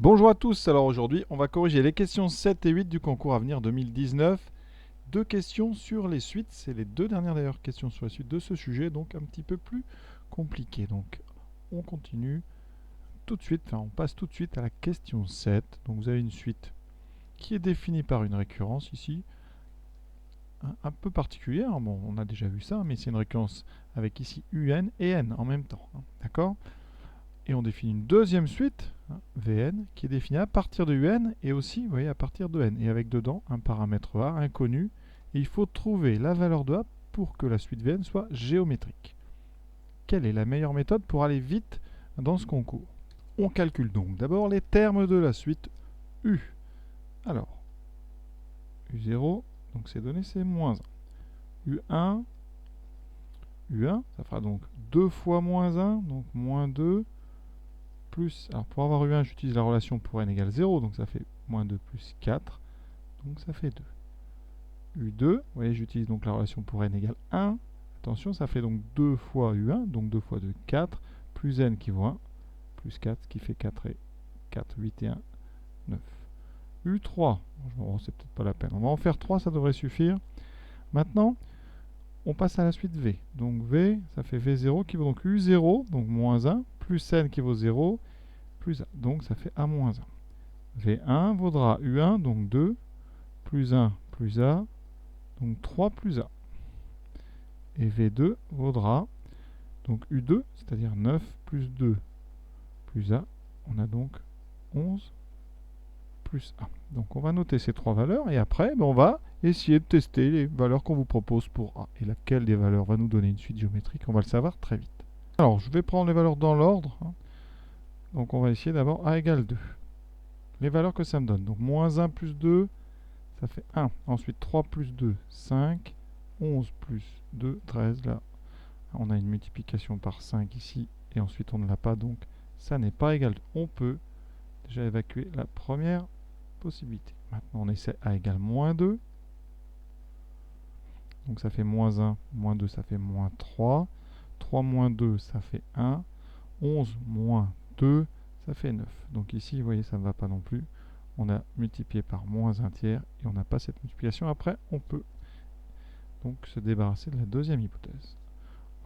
Bonjour à tous, alors aujourd'hui on va corriger les questions 7 et 8 du concours Avenir 2019. Deux questions sur les suites, c'est les deux dernières d'ailleurs questions sur la suite de ce sujet, donc un petit peu plus compliqué. Donc on continue tout de suite, on passe tout de suite à la question 7. Donc vous avez une suite qui est définie par une récurrence ici, un peu particulière, bon on a déjà vu ça, mais c'est une récurrence avec ici un et n en même temps, d'accord ? Et on définit une deuxième suite, Vn, qui est définie à partir de un et aussi, vous voyez, à partir de n. Et avec dedans un paramètre a inconnu. Et il faut trouver la valeur de a pour que la suite Vn soit géométrique. Quelle est la meilleure méthode pour aller vite dans ce concours? On calcule donc d'abord les termes de la suite U. Alors, U0, donc c'est donné, c'est moins 1. U1, ça fera donc 2 fois moins 1, donc moins 2. Plus, alors pour avoir eu 1, j'utilise la relation pour n égale 0, donc ça fait moins 2 plus 4, donc ça fait 2. U2, vous voyez, j'utilise donc la relation pour n égale 1, attention, ça fait donc 2 fois U1, donc 2 fois 2, 4, plus n qui vaut 1, plus 4, ce qui fait 4 et 4, 8 et 1, 9. U3, bon, c'est peut-être pas la peine, on va en faire 3, ça devrait suffire. Maintenant, on passe à la suite V. Donc V, ça fait V0 qui vaut donc U0, donc moins 1, plus N qui vaut 0, plus A. Donc ça fait A moins 1. V1 vaudra U1, donc 2, plus 1 plus A, donc 3 plus A. Et V2 vaudra donc U2, c'est-à-dire 9 plus 2 plus A. On a donc 11 plus A. Donc on va noter ces trois valeurs et après on va essayer de tester les valeurs qu'on vous propose pour A. Et laquelle des valeurs va nous donner une suite géométrique, on va le savoir très vite. Alors je vais prendre les valeurs dans l'ordre. Donc on va essayer d'abord A égale 2. Les valeurs que ça me donne. Donc moins 1 plus 2, ça fait 1. Ensuite 3 plus 2, 5. 11 plus 2, 13. Là, on a une multiplication par 5 ici. Et ensuite on ne l'a pas, donc ça n'est pas égal. On peut déjà évacuer la première possibilité. Maintenant on essaie A égale moins 2. Donc ça fait moins 1, moins 2, ça fait moins 3. 3 moins 2, ça fait 1. 11 moins 2, ça fait 9. Donc ici, vous voyez, ça ne va pas non plus. On a multiplié par moins 1 tiers et on n'a pas cette multiplication. Après, on peut donc se débarrasser de la deuxième hypothèse.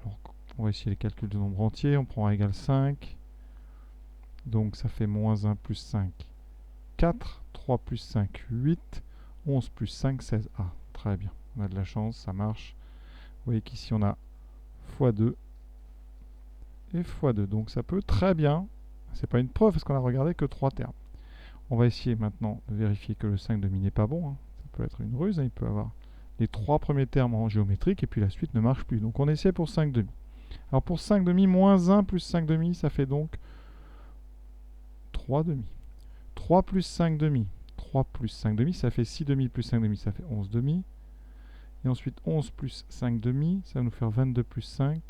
Alors, on va essayer les calculs de nombres entiers. On prend A égale 5. Donc ça fait moins 1 plus 5, 4. 3 plus 5, 8. 11 plus 5, 16. Ah, très bien. On a de la chance, ça marche. Vous voyez qu'ici, on a x2 et x2. Donc ça peut très bien, c'est pas une preuve parce qu'on a regardé que 3 termes. On va essayer maintenant de vérifier que le 5 demi n'est pas bon. Ça peut être une ruse, il peut avoir les 3 premiers termes en géométrique et puis la suite ne marche plus. Donc on essaie pour 5 demi. Alors pour 5 demi, moins 1 plus 5 demi, ça fait donc 3 demi. 3 plus 5 demi, 3 plus 5 demi, ça fait 6 demi plus 5 demi, ça fait 11 demi. Et ensuite 11 plus 5 demi, ça va nous faire 22 plus 5.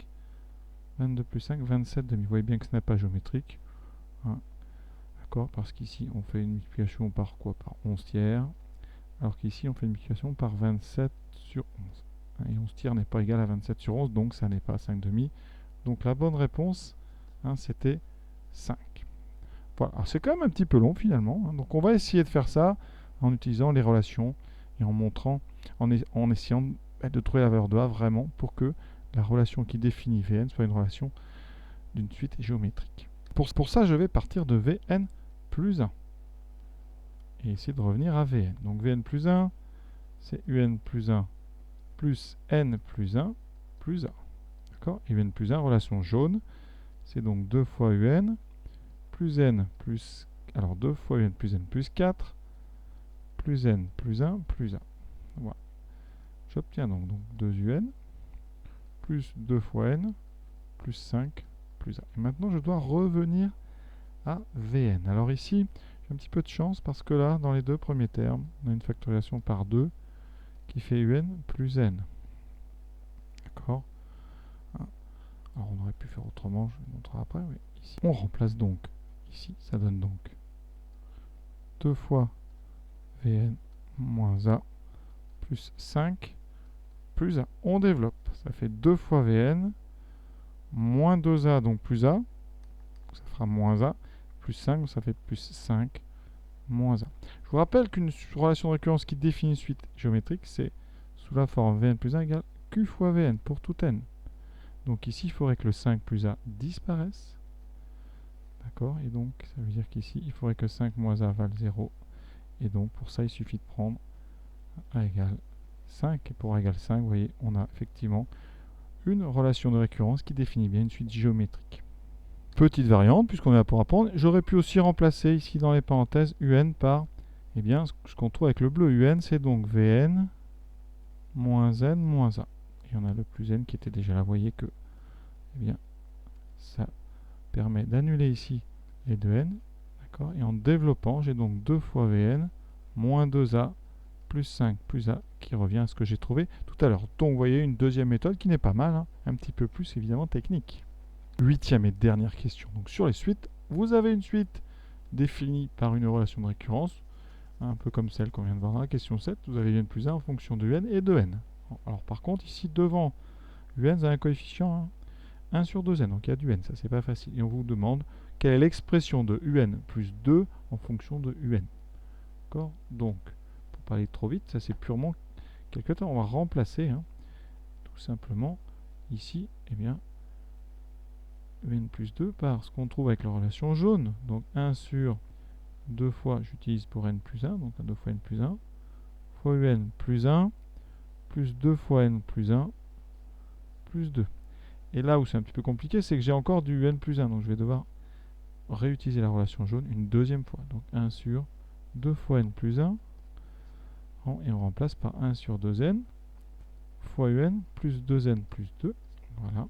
22 plus 5, 27 demi. Vous voyez bien que ce n'est pas géométrique. D'accord? Parce qu'ici, on fait une multiplication par quoi? Par 11 tiers. Alors qu'ici, on fait une multiplication par 27 sur 11. Et 11 tiers n'est pas égal à 27 sur 11, donc ça n'est pas 5 demi. Donc la bonne réponse, c'était 5. Voilà. C'est quand même un petit peu long finalement. Donc on va essayer de faire ça en utilisant les relations et en montrant, en essayant de trouver la valeur de A vraiment pour que la relation qui définit Vn soit une relation d'une suite géométrique. Pour ça, je vais partir de Vn plus 1 et essayer de revenir à Vn. Donc Vn plus 1, c'est Un plus 1 plus N plus 1 plus A. D'accord? Et Vn plus 1, relation jaune, c'est donc 2 fois Un plus N plus... Alors 2 fois Un plus N plus 4 plus N plus 1 plus A. Voilà. J'obtiens donc 2 Un plus 2 fois N plus 5 plus A. Et maintenant, je dois revenir à Vn. Alors ici, j'ai un petit peu de chance parce que là, dans les deux premiers termes, on a une factorisation par 2 qui fait Un plus N. D'accord? Alors on aurait pu faire autrement, je vous montrerai après. Mais ici, on remplace donc. Ici, ça donne donc 2 fois Vn moins A plus 5 plus A. On développe. Ça fait 2 fois Vn moins 2A, donc plus A. Ça fera moins A, plus 5, donc ça fait plus 5 moins 1. Je vous rappelle qu'une relation de récurrence qui définit une suite géométrique, c'est sous la forme Vn plus 1 égale Q fois Vn pour tout n. Donc ici, il faudrait que le 5 plus a disparaisse. D'accord? Et donc, ça veut dire qu'ici, il faudrait que 5 moins a vale 0. Et donc, pour ça, il suffit de prendre a égale 5. Et pour a égale 5, vous voyez, on a effectivement une relation de récurrence qui définit bien une suite géométrique. Petite variante, puisqu'on est là pour apprendre, j'aurais pu aussi remplacer ici dans les parenthèses un par, eh bien, ce qu'on trouve avec le bleu. Un, c'est donc Vn moins n moins a. Et on a le plus n qui était déjà là. Vous voyez que, eh bien, ça permet d'annuler ici les deux n. D'accord? Et en développant, j'ai donc 2 fois Vn moins 2a plus 5 plus a qui revient à ce que j'ai trouvé tout à l'heure. Donc vous voyez une deuxième méthode qui n'est pas mal, hein, un petit peu plus évidemment technique. Huitième et dernière question. Donc sur les suites, vous avez une suite définie par une relation de récurrence, un peu comme celle qu'on vient de voir dans la question 7. Vous avez n plus 1 en fonction de n et de n. Alors par contre, ici devant un, vous avez un coefficient 1 sur 2n, donc il y a du n, ça c'est pas facile. Et on vous demande quelle est l'expression de un plus 2 en fonction de un. D'accord? Donc, pour pas aller trop vite, ça c'est purement quelque temps. On va remplacer, tout simplement, ici, eh bien, un plus 2 par ce qu'on trouve avec la relation jaune. Donc 1 sur 2 fois, j'utilise pour n plus 1, donc 2 fois n plus 1, fois un plus 1, plus 2 fois n plus 1, plus 2. Et là où c'est un petit peu compliqué, c'est que j'ai encore du n plus 1, donc je vais devoir réutiliser la relation jaune une deuxième fois. Donc 1 sur 2 fois n plus 1, et on remplace par 1 sur 2n, fois un plus 2n plus 2. Voilà.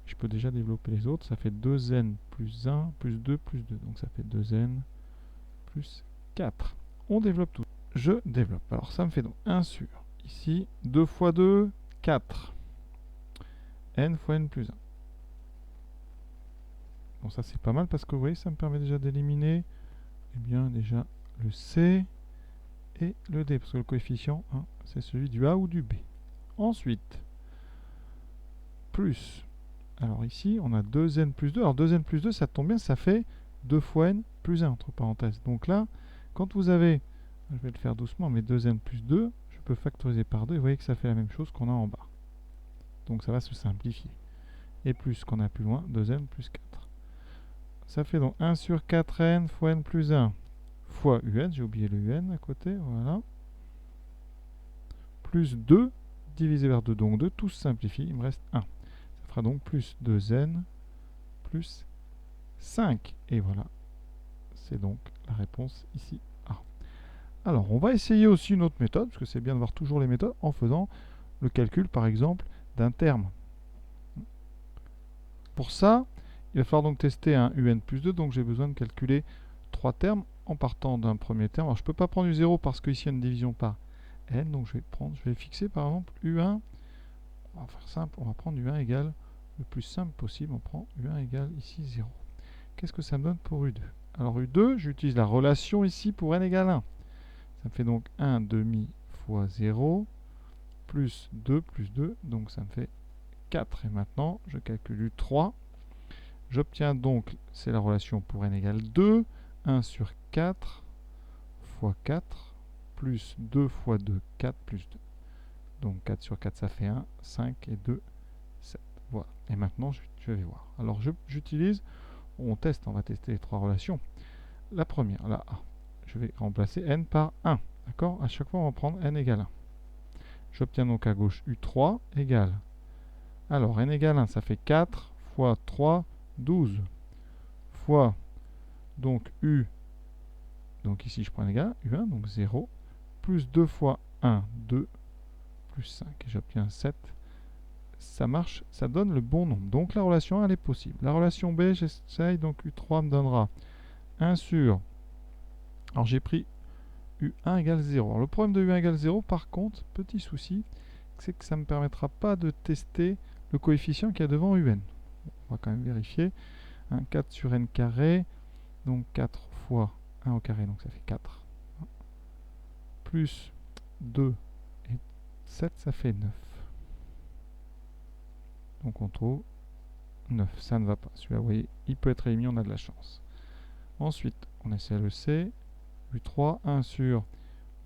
Je peux déjà développer les autres. Ça fait 2n plus 1 plus 2 plus 2. Donc ça fait 2n plus 4. On développe tout. Je développe. Alors ça me fait donc 1 sur, ici, 2 fois 2, 4. n fois n plus 1. Bon, ça c'est pas mal parce que vous voyez, ça me permet déjà d'éliminer, eh bien, déjà le c et le d. Parce que le coefficient, c'est celui du a ou du b. Ensuite, plus. Alors ici, on a 2n plus 2. Alors 2n plus 2, ça tombe bien, ça fait 2 fois n plus 1, entre parenthèses. Donc là, quand vous avez, je vais le faire doucement, mais 2n plus 2, je peux factoriser par 2, et vous voyez que ça fait la même chose qu'on a en bas. Donc ça va se simplifier. Et plus, ce qu'on a plus loin, 2n plus 4. Ça fait donc 1 sur 4n fois n plus 1 fois un, j'ai oublié le un à côté, voilà. Plus 2 divisé par 2, donc 2, tout se simplifie, il me reste 1. Donc plus 2n plus 5. Et voilà, c'est donc la réponse ici A. Alors, on va essayer aussi une autre méthode, parce que c'est bien de voir toujours les méthodes, en faisant le calcul, par exemple, d'un terme. Pour ça, il va falloir donc tester un un plus 2, donc j'ai besoin de calculer 3 termes en partant d'un premier terme. Alors, je ne peux pas prendre u0 parce qu'ici, il y a une division par n, donc je vais fixer par exemple u1, on va faire simple, on va prendre u1 égale le plus simple possible, on prend u1 égale ici 0. Qu'est-ce que ça me donne pour u2? Alors u2, j'utilise la relation ici pour n égale 1. Ça me fait donc 1 demi fois 0 plus 2, donc ça me fait 4. Et maintenant, je calcule u3. J'obtiens donc, c'est la relation pour n égale 2, 1 sur 4 fois 4 plus 2 fois 2, 4 plus 2. Donc 4 sur 4, ça fait 1, 5 et 2, 7. Voilà. Et maintenant, je vais voir. Alors, j'utilise, on va tester les 3 relations. La première, la A. Je vais remplacer n par 1. D'accord? À chaque fois, on va prendre n égale 1. J'obtiens donc à gauche u3 égale. Alors, n égale 1, ça fait 4 fois 3, 12. Fois, donc u, donc ici je prends n égale u1, donc 0. Plus 2 fois 1, 2. Plus 5. Et j'obtiens 7. Ça marche, ça donne le bon nombre. Donc la relation A, elle est possible. La relation B, j'essaye, donc U3 me donnera 1 sur... Alors j'ai pris U1 égale 0. Alors le problème de U1 égale 0, par contre, petit souci, c'est que ça ne me permettra pas de tester le coefficient qu'il y a devant UN. On va quand même vérifier. 4 sur n carré, donc 4 fois 1 au carré, donc ça fait 4. Plus 2 et 7, ça fait 9. Donc on trouve 9. Ça ne va pas. Celui-là, vous voyez, il peut être éliminé, on a de la chance. Ensuite, on essaie le C, U3, 1 sur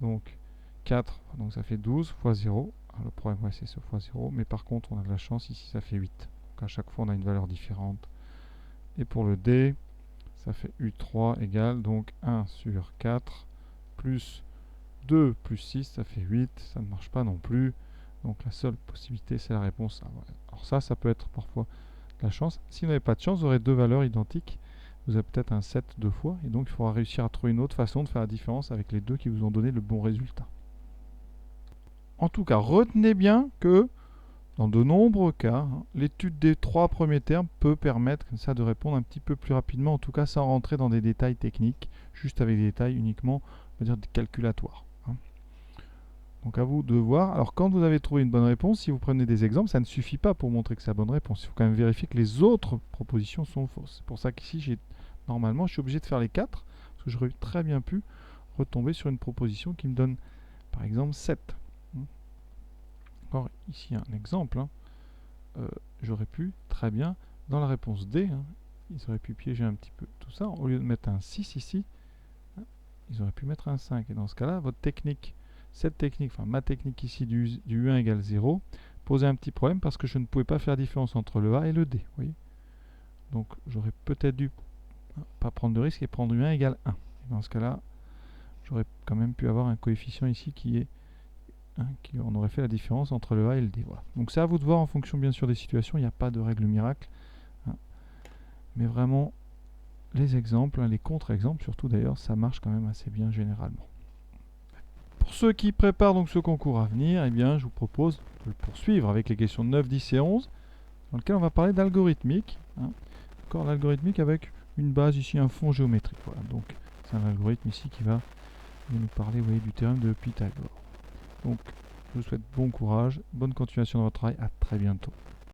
donc 4, donc ça fait 12 fois 0. Alors, le problème, ouais, c'est ce fois 0, mais par contre, on a de la chance, ici ça fait 8. Donc à chaque fois, on a une valeur différente. Et pour le D, ça fait U3 égale donc 1 sur 4 plus 2 plus 6, ça fait 8. Ça ne marche pas non plus. Donc la seule possibilité, c'est la réponse A. Alors ça peut être parfois de la chance. Si vous n'avez pas de chance, vous aurez deux valeurs identiques. Vous avez peut-être un 7 deux fois, et donc il faudra réussir à trouver une autre façon de faire la différence avec les deux qui vous ont donné le bon résultat. En tout cas, retenez bien que dans de nombreux cas, l'étude des trois premiers termes peut permettre comme ça de répondre un petit peu plus rapidement, en tout cas sans rentrer dans des détails techniques, juste avec des détails uniquement, on va dire, calculatoires. Donc à vous de voir. Alors quand vous avez trouvé une bonne réponse, si vous prenez des exemples, ça ne suffit pas pour montrer que c'est la bonne réponse. Il faut quand même vérifier que les autres propositions sont fausses. C'est pour ça qu'ici, normalement, je suis obligé de faire les 4, parce que j'aurais très bien pu retomber sur une proposition qui me donne, par exemple, 7. Encore ici un exemple. J'aurais pu très bien, dans la réponse D, ils auraient pu piéger un petit peu tout ça. Au lieu de mettre un 6 ici, ils auraient pu mettre un 5. Et dans ce cas-là, votre technique, cette technique, enfin ma technique ici du 1 égale 0, posait un petit problème parce que je ne pouvais pas faire la différence entre le A et le D. Vous voyez, donc j'aurais peut-être dû pas prendre de risque et prendre U1 égale 1. Et dans ce cas-là, j'aurais quand même pu avoir un coefficient ici qui est on aurait fait la différence entre le A et le D. Voilà. Donc c'est à vous de voir en fonction bien sûr des situations, il n'y a pas de règle miracle. Mais vraiment, les exemples, les contre-exemples surtout d'ailleurs, ça marche quand même assez bien généralement. Pour ceux qui préparent donc ce concours à venir, eh bien, je vous propose de le poursuivre avec les questions 9, 10 et 11, dans lesquelles on va parler d'algorithmique. Encore l'algorithmique avec une base ici, un fond géométrique. Voilà, donc c'est un algorithme ici qui va nous parler, vous voyez, du théorème de Pythagore. Donc, je vous souhaite bon courage, bonne continuation dans votre travail, à très bientôt.